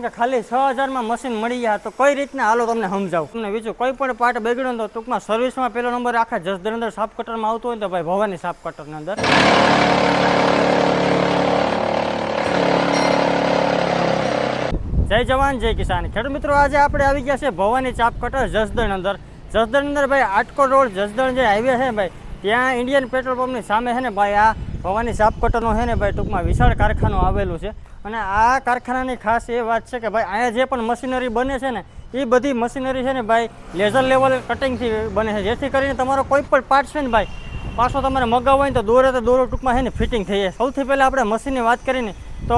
ખાલી 6000 માં મશીન મળી ગયા તો કઈ રીતના હાલો તમને સમજાવું. તમને બીજું કોઈ પણ પાર્ટ બગડ્યો તો ટૂંકમાં સર્વિસમાં પહેલો નંબર આખા જસદણ અંદર સાફ કટરમાં આવતો હોય તો ભાઈ ભવાની સાફ કટરની અંદર. જય જવાન જય કિસાન. ખેડૂત મિત્રો, આજે આપણે આવી ગયા છે ભવાની ચાપ કટર જસદણ અંદર. જસદણ અંદર ભાઈ આટકોટ રોડ જસદણ જે હાઈવે છે ભાઈ, ત્યાં ઇન્ડિયન પેટ્રોલ પંપની સામે છે ને ભાઈ આ ભવાની સાફ કટરનો છે ને ભાઈ ટૂંકમાં વિશાળ કારખાનું આવેલું છે. અને આ કારખાનાની ખાસ એ વાત છે કે ભાઈ અહીંયા જે પણ મશીનરી બને છે ને એ બધી મશીનરી છે ને ભાઈ લેઝર લેવલ કટિંગથી બને છે, જેથી કરીને તમારો કોઈ પણ પાર્ટ છે ને ભાઈ પાછો તમારે મગાવવો હોય તો દોરો ટૂંકમાં છે ને ફિટિંગ થઈ જાય. સૌથી પહેલાં આપણે મશીનની વાત કરીને તો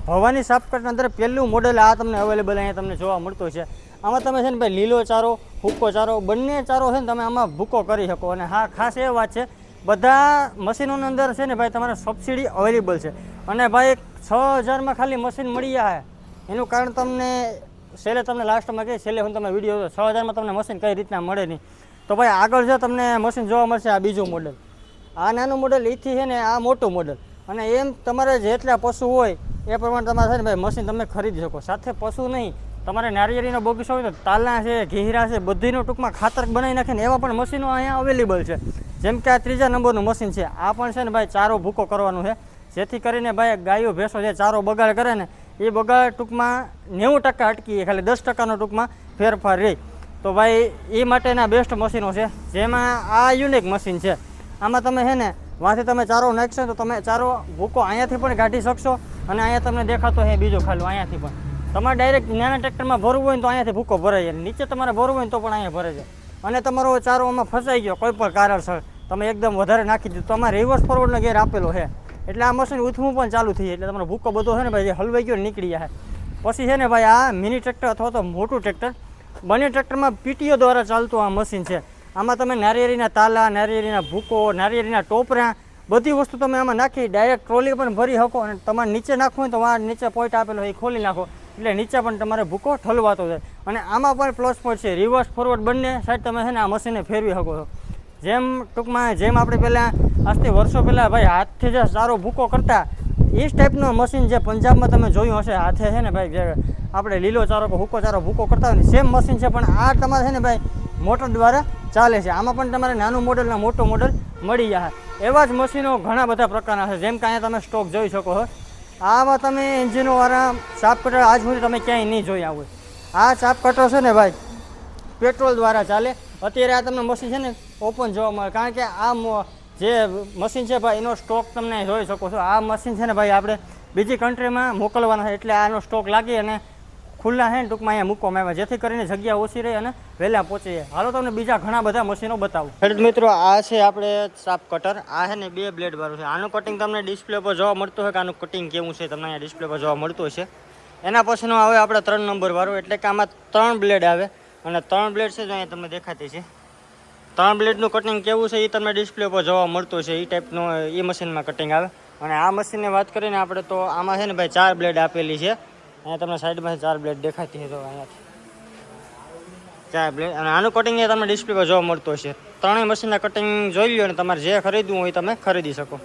ભવાની સાફ કટરની અંદર પહેલું મોડેલ આ તમને અવેલેબલ અહીંયા તમને જોવા મળતું છે. આમાં તમે છે ને ભાઈ લીલો ચારો, ભૂકો ચારો બંને ચારો છે ને તમે આમાં ભૂકો કરી શકો. અને હા, ખાસ એ વાત છે બધા મશીનોની અંદર છે ને ભાઈ તમારે સબસિડી અવેલેબલ છે. અને ભાઈ 6000 ખાલી મશીન મળી જાય એનું કારણ તમને તમને લાસ્ટમાં કહી છેલ્લે હું તમે વિડીયો 6000 તમને મશીન કઈ રીતના મળે નહીં. તો ભાઈ આગળ જો તમને મશીન જોવા મળશે આ બીજું મોડલ, આ નાનું મોડલ એથી છે ને આ મોટું મોડલ. અને એમ તમારે જેટલા પશુ હોય એ પ્રમાણે તમારે છે ને ભાઈ મશીન તમે ખરીદી શકો. સાથે પશુ નહીં, તમારે નારિયેળીનો બગીચો હોય તો તાલના છે, ઘીરા છે, બધીનું ટૂંકમાં ખાતર બનાવી નાખે ને એવા પણ મશીનો અહીંયા અવેલેબલ છે. જેમ કે આ 3જા નંબરનું મશીન છે, આ પણ છે ને ભાઈ ચારો ભૂકો કરવાનું છે, જેથી કરીને ભાઈ ગાયો ભેંસો જે ચારો બગાડ કરે ને એ બગાડ ટૂંકમાં 90% અટકી, ખાલી 10%નો ટૂંકમાં ફેરફાર રહે. તો ભાઈ એ માટેના બેસ્ટ મશીનો છે, જેમાં આ યુનિક મશીન છે. આમાં તમે છે ને વાંથી તમે ચારો નાખશો તો તમે ચારો ભૂકો અહીંયાથી પણ કાઢી શકશો. અને અહીંયા તમને દેખાતો છે બીજો ખાલું, અહીંયાથી પણ તમારે ડાયરેક્ટ નાના ટ્રેક્ટરમાં ભરવું હોય તો અહીંયાથી ભૂકો ભરાઈ જાય, નીચે તમારે ભરવું હોય તો પણ અહીંયા ભરાઈ જાય. અને તમારો ચારો આમાં ફસાઈ ગયો કોઈ પણ કારણસર તમે એકદમ વધારે નાખી દીધું તો આમાં રિવર્સ ફોરવર્ડનો ગેર આપેલો છે, એટલે આ મશીન ઉથમું પણ ચાલુ થઈ જાય, એટલે તમારો ભૂકો બધો છે ને ભાઈ જે હલવાઈ ગયો નીકળી જાય. પછી છે ને ભાઈ આ મિની ટ્રેક્ટર અથવા તો મોટું ટ્રેક્ટર, બંને ટ્રેક્ટરમાં પીટીઓ દ્વારા ચાલતું આ મશીન છે. આમાં તમે નારિયેળીના તાલા, નારિયેળીના ભૂકો, નારિયેળીના ટોપરા બધી વસ્તુ તમે આમાં નાખી ડાયરેક્ટ ટ્રોલી પણ ભરી શકો. અને તમારે નીચે નાખવું હોય તો આ નીચે પોઈન્ટ આપેલો એ ખોલી નાખો એટલે નીચે પણ તમારે ભૂકો ઠલવાતો જાય. અને આમાં પણ પ્લસ પોઈન્ટ છે, રિવર્સ ફોરવર્ડ બંને સાઈડ તમે છે ને આ મશીનને ફેરવી શકો છો. જેમ આપણે પહેલાં આજથી વર્ષો પહેલાં ભાઈ હાથથી જે ચારો ભૂકો કરતા એ જ ટાઈપનું મશીન જે પંજાબમાં તમે જોયું હશે, હાથે છે ને ભાઈ જે આપણે લીલો ચારો કે હૂકો ચારો ભૂકો કરતા હોય ને સેમ મશીન છે, પણ આ તમારે છે ને ભાઈ મોટર દ્વારા ચાલે છે. આમાં પણ તમારે નાનું મોડલના મોટું મોડલ મળી જાય. એવા જ મશીનો ઘણા બધા પ્રકારના છે, જેમ કે અહીંયા તમે સ્ટોક જોઈ શકો છો. આમાં તમે એન્જિનોવાળા ચાપ કટર આજ સુધી તમે ક્યાંય નહીં જોયા હોય. આ ચાપ કટર છે ને ભાઈ પેટ્રોલ દ્વારા ચાલે. અત્યારે આ તમને મશીન છે ને ઓપન જોવા મળે, કારણ કે આ જે મશીન છે ભાઈ એનો સ્ટોક તમને જોઈ શકો છો. આ મશીન છે ને ભાઈ આપણે બીજી કન્ટ્રીમાં મોકલવાના છે, એટલે આનો સ્ટોક લાગી અને ખુલ્લા છે ને ટૂંકમાં અહીંયા મૂકવામાં આવ્યા, જેથી કરીને જગ્યા ઓછી રહી અને વહેલા પહોંચી જાય. હાલો તમને બીજા ઘણા બધા મશીનો બતાવું. ખેડૂત મિત્રો, આ છે આપણે ચાપ કટર. આ છે ને 2 બ્લેડ વાળું છે. આનું કટિંગ તમને ડિસ્પ્લે પર જોવા મળતું હોય કે આનું કટિંગ કેવું છે તમને અહીંયા ડિસ્પ્લે પર જોવા મળતું હશે. એના પછીનો આવે આપણે 3 નંબર વાળું, એટલે કે આમાં 3 બ્લેડ આવે અને 3 બ્લેડ છે જો અહીંયા તમને દેખાતી છે. 3 બ્લેડનું કટિંગ કેવું છે એ તમને ડિસ્પ્લે પર જોવા મળતું છે. એ ટાઈપનું એ મશીનમાં કટિંગ આવે. અને આ મશીનની વાત કરીને આપણે તો આમાં છે ને ભાઈ 4 બ્લેડ આપેલી છે. અહીંયા તમને સાઈડમાં 4 બ્લેડ દેખાતી છે તો અહીંયાથી 4 બ્લેડ. અને આનું કટિંગ એ તમને ડિસ્પ્લે પર જોવા મળતું હશે. ત્રણેય મશીનના કટિંગ જોઈ લો અને તમારે જે ખરીદવું હોય તમે ખરીદી શકો.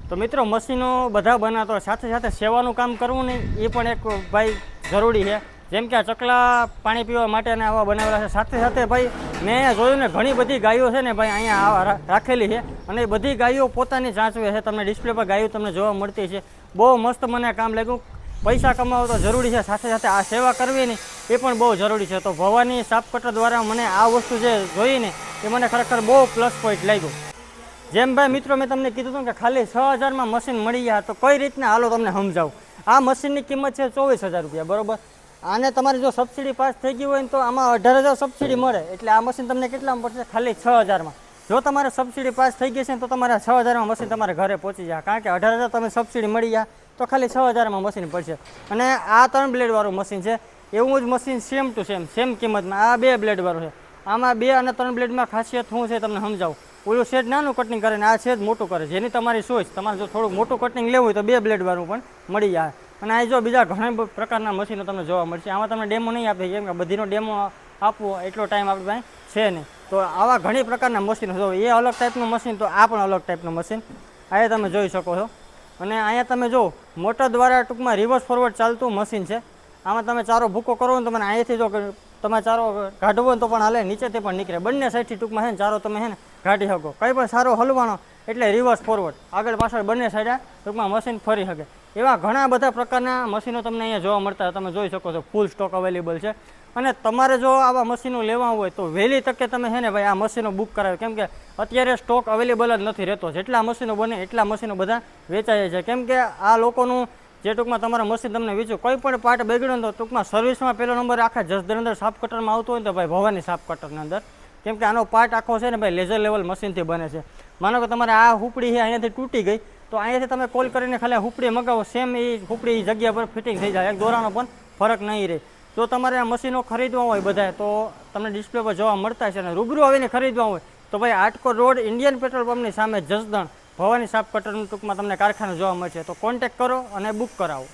તો મિત્રો, મશીનો બધા બનાવતો સાથે સાથે સેવાનું કામ કરવું નહીં એ પણ એક ભાઈ જરૂરી છે. જેમ કે આ ચકલા પાણી પીવા માટે આવા બનાવેલા છે. સાથે સાથે ભાઈ મેં જોયું ને ઘણી બધી ગાયો છે ને ભાઈ અહીંયા રાખેલી છે અને એ બધી ગાયો પોતાની સાચવે છે. તમને ડિસ્પ્લે પર ગાયો તમને જોવા મળતી છે. બહુ મસ્ત મને કામ લાગ્યું. પૈસા કમાવો તો જરૂરી છે, સાથે સાથે આ સેવા કરવી ને એ પણ બહુ જરૂરી છે. તો ભવાની સાફ કટર દ્વારા મને આ વસ્તુ જે જોઈ ને એ મને ખરેખર બહુ પ્લસ પોઈન્ટ લાગ્યું. જેમ ભાઈ મિત્રો મેં તમને કીધું હતું કે ખાલી 6000 મશીન મળી ગયા તો કઈ રીતના હાલો તમને સમજાવું. આ મશીનની કિંમત છે 24000 રૂપિયા, બરોબર. આને તમારી જો સબસિડી પાસ થઈ ગઈ હોય ને તો આમાં 18000 સબસિડી મળે, એટલે આ મશીન તમને કેટલામાં પડશે? ખાલી 6000. જો તમારે સબસિડી પાસ થઈ ગઈ છે તો તમારા 6000 મશીન તમારે ઘરે પહોંચી જાય, કારણ કે 18000 તમે સબસિડી મળી જાય તો ખાલી 6000 મશીન પડશે. અને આ 3 બ્લેડ વાળું મશીન છે, એવું જ મશીન સેમ ટુ સેમ કિંમતમાં આ 2 બ્લેડ વાળું છે. આમાં 2 અને 3 બ્લેડમાં ખાસિયત શું છે તમને સમજાવું. ઓલું સેટ નાનું કટિંગ કરે ને આ સેટ મોટું કરે, જેની તમારી સોચ. તમારે જો થોડુંક મોટું કટિંગ લેવું હોય તો 2 બ્લેડ વાળું પણ મળી જાય. અને આ જો બીજા ઘણા પ્રકારના મશીનો તમને જોવા મળશે. આમાં તમને ડેમો નહીં આપે, કેમ કે બધીનો ડેમો આપવો એટલો ટાઈમ આપણી પાસે છે નહીં. તો આવા ઘણી પ્રકારના મશીનો જો એ અલગ ટાઈપનું મશીન, તો આ પણ અલગ ટાઈપનું મશીન અહીંયા તમે જોઈ શકો છો. અને અહીંયા તમે જો મોટર દ્વારા ટૂંકમાં રિવર્સ ફોરવર્ડ ચાલતું મશીન છે. આમાં તમે ચારો ભૂકો કરો ને તમે અહીંયાથી જો તમે ચારો કાઢવો હોય તો પણ હાલે, નીચેથી પણ નીકળે, બંને સાઈડથી ટૂંકમાં છે ને ચારો તમે છે ને કાઢી શકો. કંઈ પણ સારો હલવાનો એટલે રિવર્સ ફોરવર્ડ, આગળ પાછળ બંને સાઈડે ટૂંકમાં મશીન ફરી શકે. એવા ઘણા બધા પ્રકારના મશીનો તમને અહીંયા જોવા મળતા તમે જોઈ શકો છો, ફૂલ સ્ટોક અવેલેબલ છે. અને તમારે જો આવા મશીનો લેવા હોય તો વહેલી તકે તમે છે ને ભાઈ આ મશીનો બુક કરાવે, કેમ કે અત્યારે સ્ટોક અવેલેબલ જ નથી રહેતો. જેટલા મશીનો બને એટલા મશીનો બધા વેચાય છે, કેમ કે આ લોકોનું જે ટૂંકમાં તમારા મશીન તમને વેચ્યું, કોઈ પણ પાર્ટ બગડ્યો તો ટૂંકમાં સર્વિસમાં પહેલો નંબર આખા જસદણ અંદર સાફ કટરમાં આવતો હોય તો ભાઈ ભવાની સાફ કટરની અંદર, કેમ કે આનો પાર્ટ આખો છે ને ભાઈ લેઝર લેવલ મશીનથી બને છે. માનો કે તમારે આ હુપડી છે અહીંયાથી તૂટી ગઈ તો અહીંયાથી તમે કોલ કરીને ખાલી હુપડી મગાવો, સેમ એ હુપડી જગ્યા પર ફિટિંગ થઈ જાય, એક દોરાનો પણ ફરક નહીં રહે. જો તમારે આ મશીનો ખરીદવા હોય બધા તો તમને ડિસ્પ્લે પર જોવા મળતા છે, અને રૂબરૂ આવીને ખરીદવા હોય તો ભાઈ આટકોટ રોડ ઇન્ડિયન પેટ્રોલ પંપની સામે જસદણ ભવાની સાફ કટરનું ટૂંકમાં તમને કારખાનું જોવા મળશે. તો કોન્ટેક્ટ કરો અને બુક કરાવો.